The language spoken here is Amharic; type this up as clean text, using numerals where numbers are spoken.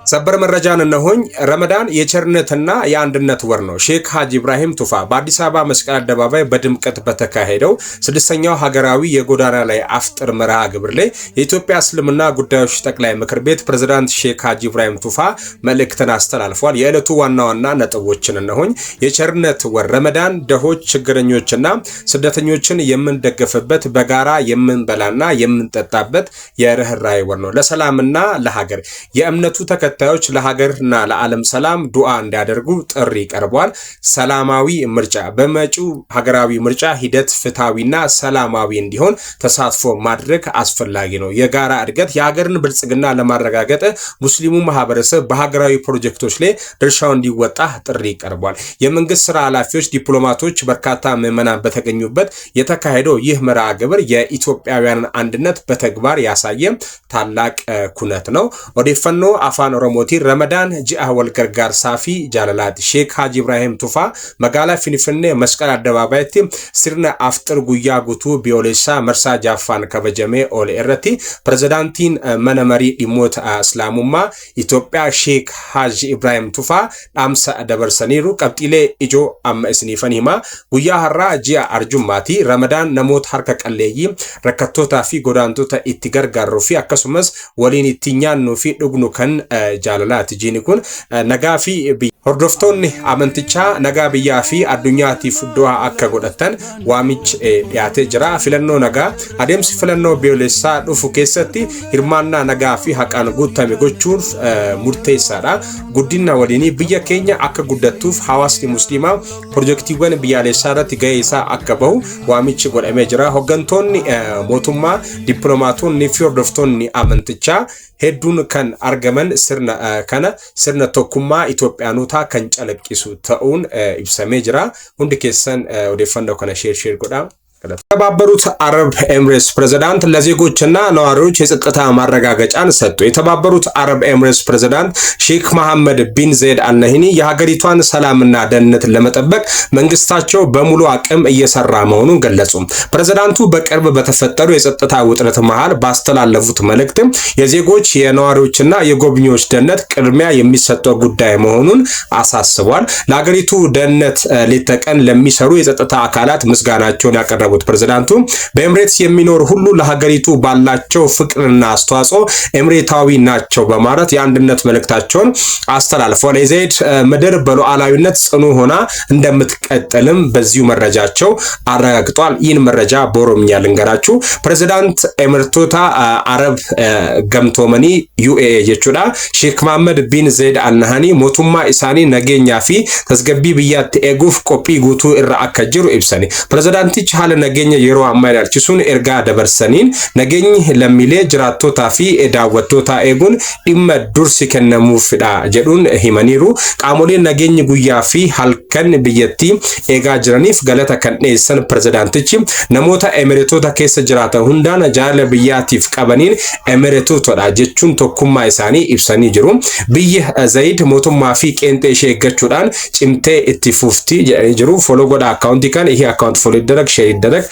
ሰበር መረጃን እነሆኝ። ረመዳን የቸርነትና የአንድነት ወር ነው። ሼክ ሀጂ ኢብራሂም ቱፋ በአዲስ አበባ መስቀል አደባባይ በድምቀት በተካሄደው ስድስተኛው ሀገራዊ የጎዳና ላይ አፍጥር መርሃ ግብር ላይ የኢትዮጵያ እስልምና ጉዳዮች ጠቅላይ ምክር ቤት ፕሬዝዳንት ሼክ ሀጂ ኢብራሂም ቱፋ መልእክትን አስተላልፏል። የዕለቱ ዋና ዋና ነጥቦችን እነሆኝ። የቸርነት ወር ረመዳን ደሆች፣ ችግረኞችና ስደተኞችን የምንደግፍበት በጋራ የምንበላና የምንጠጣበት የርህራሄ ወር ነው። ለሰላምና ለሀገር የእምነቱ ተከታዮች ለሀገርና ለዓለም ሰላም ዱዓ እንዲያደርጉ ጥሪ ቀርቧል። ሰላማዊ ምርጫ በመጪው ሀገራዊ ምርጫ ሂደት ፍትሃዊና ሰላማዊ እንዲሆን ተሳትፎ ማድረግ አስፈላጊ ነው። የጋራ እድገት የሀገርን ብልጽግና ለማረጋገጥ ሙስሊሙ ማህበረሰብ በሀገራዊ ፕሮጀክቶች ላይ ድርሻው እንዲወጣ ጥሪ ቀርቧል። የመንግስት ስራ ኃላፊዎች፣ ዲፕሎማቶች፣ በርካታ ምዕመናን በተገኙበት የተካሄደው ይህ መርሃ ግብር የኢትዮጵያውያንን አንድነት በተግባር ያሳየ ታላቅ ኩነት ነው። ኦዴፈኖ አፋን ኦሮሞቲ ረመዳን ጂአ ወልገርጋር ሳፊ ጃላላት ሼክ ሀጂ ኢብራሂም ቱፋ መጋላ ፊንፊኔ መስቀል አደባባይቲ ሲርነ አፍጥር ጉያ ጉቱ ቢዮሌሳ መርሳ ጃፋን ከበጀሜ ኦል ኤረቲ ፕሬዝዳንቲን መነመሪ ዲሞት እስላሙማ ኢትዮጵያ ሼክ ሀጂ ኢብራሂም ቱፋ ዳምሳ ደበርሰኒሩ ቀብጢሌ ኢጆ አመ እስኒፈኒማ ጉያ ሀራ ጂአ አርጁማቲ ረመዳን ነሞት ሀርከ ቀሌይ ረከቶታ ፊ ጎዳንቶታ ኢትገርጋሩ ፊ አከሱመስ ወሊን ኢትኛኑ ፊ ዱግኑ ከን ጃላላት ጂኒ ኩን ነጋፊ hordoftoonni amantichaa nagaa biyyaa fi addunyaatiif du'a akka godhatan waamichi dhiyaatee jira. Filannoo nagaa adeemsi filannoo biyyoolessaa dhufu keessatti hirmaannaa nagaa fi haqaan guutame gochuun murteessaadha. Guddina waliinii biyya keenya akka guddattuuf hawaasni musliimaa pirojektiiwwan biyyaalessaa irratti gahee isaa akka bahu waamichi godhamee jira. Hoggantoonni mootummaa, dippiloomaatonni fi hordoftoonni amantichaa hedduun kan argaman sirna tokkummaa Itoophiyaanotaa kan calaqqisu ta'uun ibsamee jira. Hundi keessan odeeffannoo kana ሼር godhaa. የተባበሩት አረብ ኤምሬትስ ፕሬዝዳንት ለዜጎችና ነዋሪዎች የጸጥታ ማረጋገጫን ሰጡ። የተባበሩት አረብ ኤምሬትስ ፕሬዝዳንት ሼክ መሐመድ ቢን ዘይድ አልነህኒ የሀገሪቷን ሰላምና ደህንነት ለመጠበቅ መንግስታቸው በሙሉ አቅም እየሰራ መሆኑን ገለጹ። ፕሬዝዳንቱ በቅርብ በተፈጠሩ የጸጥታ ውጥረት መሃል ባስተላለፉት መልእክት የዜጎች የነዋሪዎችና የጎብኚዎች ደህንነት ቅድሚያ የሚሰጠው ጉዳይ መሆኑን አሳስቧል። ለሀገሪቱ ደህንነት ሌት ተቀን ለሚሰሩ የጸጥታ አካላት ምስጋናቸውን ያቀረቡ ፕሬዝዳንቱ በኤምሬትስ የሚኖር ሁሉ ለሀገሪቱ ባላቸው ፍቅርና አስተዋጽኦ ኤምሬታዊ ናቸው በማለት የአንድነት መልእክታቸውን አስተላልፈዋል። የዘይድ ምድር በሉዓላዊነት ጽኑ ሆና እንደምትቀጥልም በዚሁ መረጃቸው አረጋግጧል። ይህን መረጃ በኦሮምኛ ልንገራችሁ። ፕሬዝዳንት ኤምሬቶታ አረብ ገምቶመኒ ዩኤኤ jechuudha ሼክ መሐመድ ቢን ዘይድ አልነሃኒ ሞቱማ ኢሳኒ ነገኛ ፊ ተስገቢ ብያት ኤጉፍ ቆጲ ጉቱ እራ አከጅሩ ኢብሰኒ ፕሬዝዳንቲች ሀለ ነገኛ የሮ አማይላልቺሱን ኤርጋ ደበርሰኒን ነገኝ ለሚሌ ጅራቶታ ፊ ዳወቶታ ኤጉን ዲመ ዱርሲ ከነሙ ፍዳ ጀዱን ሂመኒሩ ቃሞሌ ነገኝ ጉያ ፊ halkan biyyatti eegaa jiraniif galata kan dhiyeessan ፕሬዝዳንቲchi namoota ኤሚሬቶታ keessa jiraatan hundaan jaala biyyaatiif qabaniin ኤሚሬቶotodha jechuun tokkummaa isaanii ibsanii jiru. Biyya Zayid mootummaa fi qeenxee ishee eeggachuudhaan cimtee itti fufti jedhanii jiru. Follow godha akkaawuntii kan ihe akkaawunti follow darag share darag